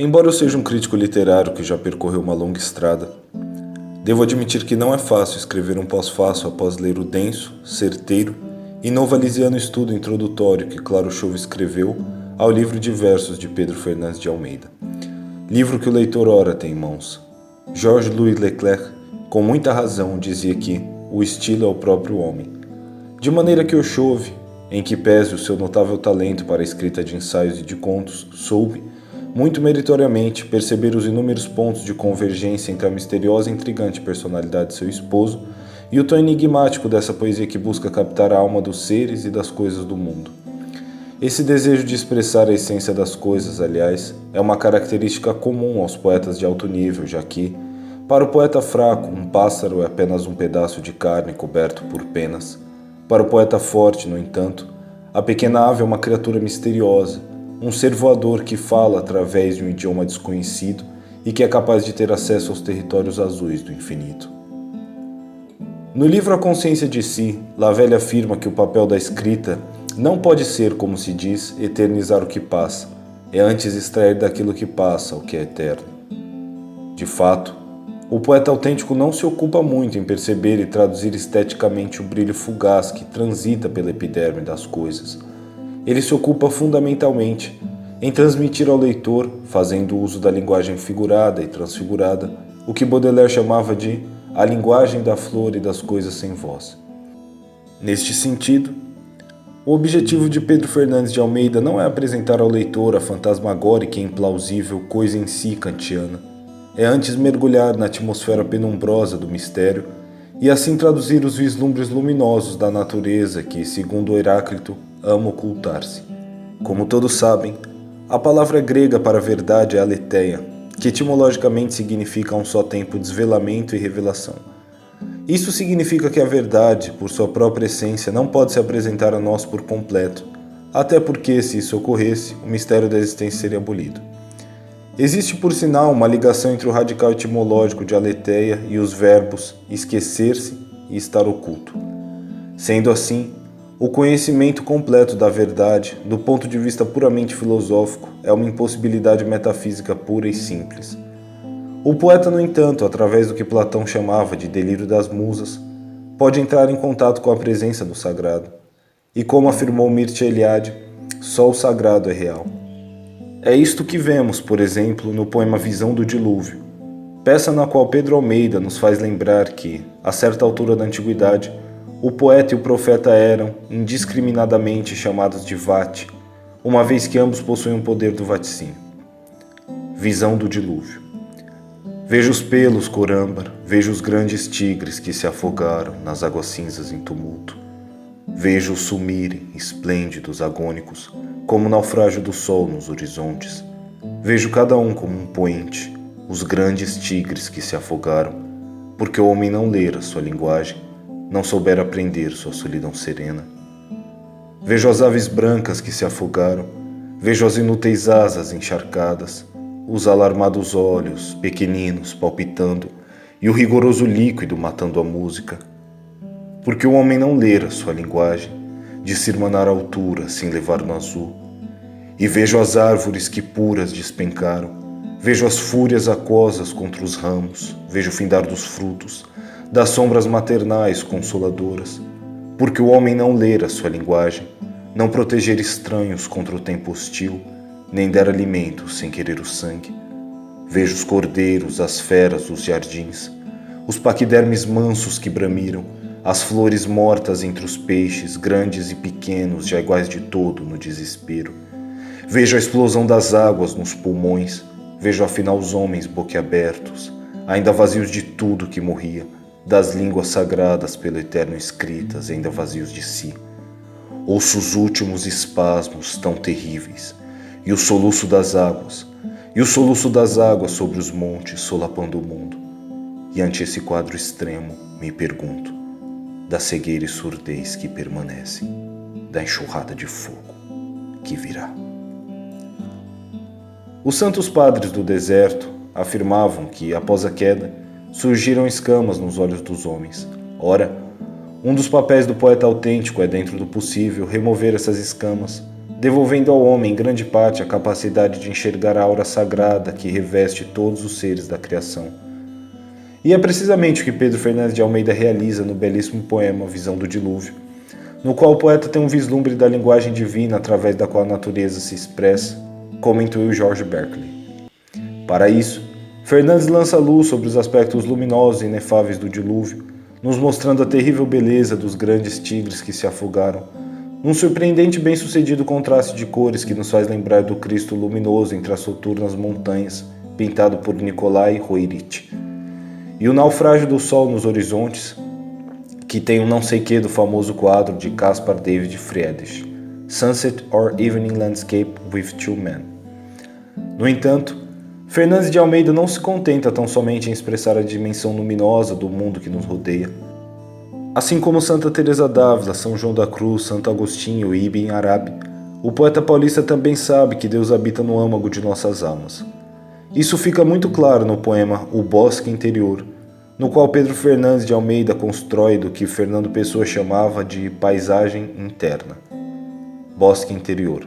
Embora eu seja um crítico literário que já percorreu uma longa estrada, devo admitir que não é fácil escrever um pós-fácil após ler o denso, certeiro e novalisiano estudo introdutório que Claro Chauve escreveu ao livro de versos de Pedro Fernandes de Almeida. Livro que o leitor ora tem em mãos. Georges-Louis Leclerc, com muita razão, dizia que o estilo é o próprio homem. De maneira que o Chauve, em que pese o seu notável talento para a escrita de ensaios e de contos, soube, muito meritoriamente, perceber os inúmeros pontos de convergência entre a misteriosa e intrigante personalidade de seu esposo e o tom enigmático dessa poesia que busca captar a alma dos seres e das coisas do mundo. Esse desejo de expressar a essência das coisas, aliás, é uma característica comum aos poetas de alto nível, já que, para o poeta fraco, um pássaro é apenas um pedaço de carne coberto por penas. Para o poeta forte, no entanto, a pequena ave é uma criatura misteriosa, um ser voador que fala através de um idioma desconhecido e que é capaz de ter acesso aos territórios azuis do infinito. No livro A Consciência de Si, Lavelle afirma que o papel da escrita não pode ser, como se diz, eternizar o que passa, é antes extrair daquilo que passa o que é eterno. De fato, o poeta autêntico não se ocupa muito em perceber e traduzir esteticamente o brilho fugaz que transita pela epiderme das coisas. Ele se ocupa fundamentalmente em transmitir ao leitor, fazendo uso da linguagem figurada e transfigurada, o que Baudelaire chamava de a linguagem da flor e das coisas sem voz. Neste sentido, o objetivo de Pedro Fernandes de Almeida não é apresentar ao leitor a fantasmagórica e implausível coisa em si kantiana, é antes mergulhar na atmosfera penumbrosa do mistério e assim traduzir os vislumbres luminosos da natureza que, segundo Heráclito, ama ocultar-se. Como todos sabem, a palavra grega para verdade é aletheia, que etimologicamente significa a um só tempo desvelamento e revelação. Isso significa que a verdade, por sua própria essência, não pode se apresentar a nós por completo, até porque, se isso ocorresse, o mistério da existência seria abolido. Existe, por sinal, uma ligação entre o radical etimológico de aletheia e os verbos esquecer-se e estar oculto. Sendo assim, o conhecimento completo da verdade, do ponto de vista puramente filosófico, é uma impossibilidade metafísica pura e simples. O poeta, no entanto, através do que Platão chamava de delírio das musas, pode entrar em contato com a presença do sagrado. E como afirmou Mircea Eliade, só o sagrado é real. É isto que vemos, por exemplo, no poema Visão do Dilúvio, peça na qual Pedro Almeida nos faz lembrar que, a certa altura da antiguidade, o poeta e o profeta eram, indiscriminadamente, chamados de vate, uma vez que ambos possuem o poder do vaticínio. Visão do dilúvio. Vejo os pelos cor âmbar, vejo os grandes tigres que se afogaram nas águas cinzas em tumulto. Vejo-os sumirem, esplêndidos, agônicos, como o naufrágio do sol nos horizontes. Vejo cada um como um poente, os grandes tigres que se afogaram, porque o homem não lera sua linguagem, não souber aprender sua solidão serena. Vejo as aves brancas que se afogaram, vejo as inúteis asas encharcadas, os alarmados olhos, pequeninos, palpitando, e o rigoroso líquido matando a música. Porque o homem não lera sua linguagem, de se irmanar à altura sem levar no azul. E vejo as árvores que puras despencaram, vejo as fúrias aquosas contra os ramos, vejo o findar dos frutos, das sombras maternais consoladoras, porque o homem não lera sua linguagem, não proteger estranhos contra o tempo hostil, nem dar alimento sem querer o sangue. Vejo os cordeiros, as feras dos jardins, os paquidermes mansos que bramiram, as flores mortas entre os peixes, grandes e pequenos, já iguais de todo no desespero. Vejo a explosão das águas nos pulmões, vejo afinal os homens boquiabertos, ainda vazios de tudo que morria, das línguas sagradas pelo eterno escritas, ainda vazios de si. Ouço os últimos espasmos tão terríveis, e o soluço das águas, sobre os montes, solapando o mundo. E ante esse quadro extremo, me pergunto, da cegueira e surdez que permanecem, da enxurrada de fogo que virá. Os santos padres do deserto afirmavam que, após a queda, surgiram escamas nos olhos dos homens. Ora, um dos papéis do poeta autêntico é, dentro do possível, remover essas escamas, devolvendo ao homem, em grande parte, a capacidade de enxergar a aura sagrada que reveste todos os seres da criação. E é precisamente o que Pedro Fernandes de Almeida realiza no belíssimo poema Visão do Dilúvio, no qual o poeta tem um vislumbre da linguagem divina através da qual a natureza se expressa, como intuiu George Berkeley. Para isso, Fernandes lança luz sobre os aspectos luminosos e inefáveis do dilúvio, nos mostrando a terrível beleza dos grandes tigres que se afogaram, num surpreendente e bem-sucedido contraste de cores que nos faz lembrar do Cristo luminoso entre as soturnas montanhas, pintado por Nikolai Roerich. E o naufrágio do sol nos horizontes, que tem um não sei quê do famoso quadro de Caspar David Friedrich, Sunset or Evening Landscape with Two Men. No entanto, Fernandes de Almeida não se contenta tão somente em expressar a dimensão luminosa do mundo que nos rodeia. Assim como Santa Teresa d'Ávila, São João da Cruz, Santo Agostinho e Ibn Arabi, o poeta paulista também sabe que Deus habita no âmago de nossas almas. Isso fica muito claro no poema O Bosque Interior, no qual Pedro Fernandes de Almeida constrói do que Fernando Pessoa chamava de paisagem interna. Bosque interior.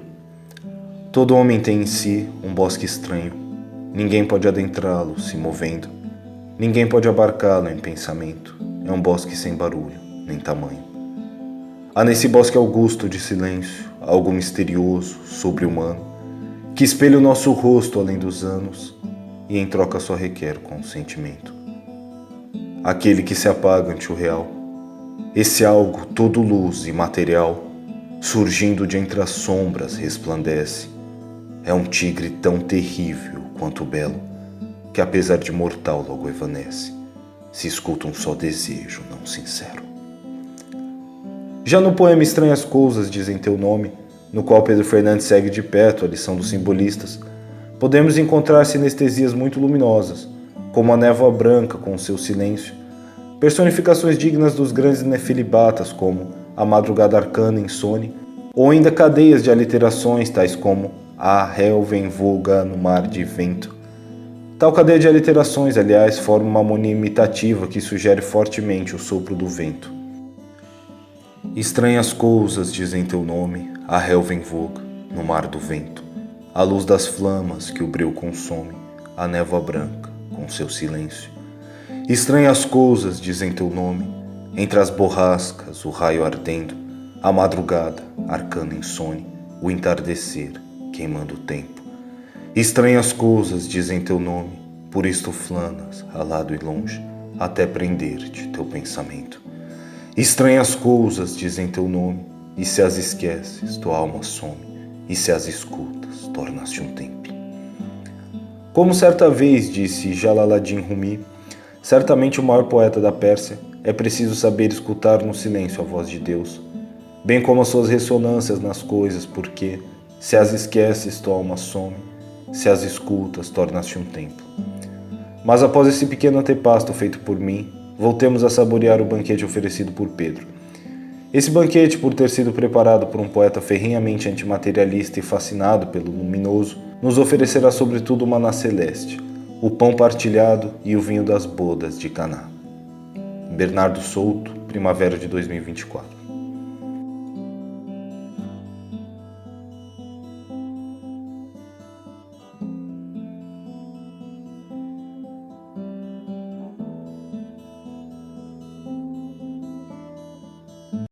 Todo homem tem em si um bosque estranho. Ninguém pode adentrá-lo se movendo. Ninguém pode abarcá-lo em pensamento. É um bosque sem barulho, nem tamanho. Há nesse bosque augusto de silêncio, algo misterioso, sobre-humano, que espelha o nosso rosto além dos anos e em troca só requer consentimento. Aquele que se apaga ante o real, esse algo todo luz e material, surgindo de entre as sombras resplandece, é um tigre tão terrível quanto belo, que apesar de mortal logo evanece, se escuta um só desejo não sincero. Já no poema Estranhas Coisas Dizem Teu Nome, no qual Pedro Fernandes segue de perto a lição dos simbolistas, podemos encontrar sinestesias muito luminosas, como a névoa branca com seu silêncio, personificações dignas dos grandes nefilibatas como a madrugada arcana insone, ou ainda cadeias de aliterações tais como a réu vem voga no mar de vento. Tal cadeia de aliterações, aliás, forma uma harmonia imitativa que sugere fortemente o sopro do vento. Estranhas coisas dizem teu nome, a réu vem voga no mar do vento, a luz das flamas que o breu consome, a névoa branca com seu silêncio. Estranhas coisas dizem teu nome, entre as borrascas, o raio ardendo, a madrugada, arcana insone, o entardecer, queimando o tempo. Estranhas coisas dizem teu nome, por isto flanas, alado e longe, até prender-te teu pensamento. Estranhas coisas dizem teu nome, e se as esqueces, tua alma some, e se as escutas, tornas-te um tempo. Como certa vez disse Jalaluddin Rumi, certamente o maior poeta da Pérsia, é preciso saber escutar no silêncio a voz de Deus, bem como as suas ressonâncias nas coisas, porque, se as esqueces, tua alma some, se as escutas, tornas-te um templo. Mas após esse pequeno antepasto feito por mim, voltemos a saborear o banquete oferecido por Pedro. Esse banquete, por ter sido preparado por um poeta ferrenhamente antimaterialista e fascinado pelo luminoso, nos oferecerá sobretudo o maná celeste, o pão partilhado e o vinho das bodas de Caná. Bernardo Souto, primavera de 2024.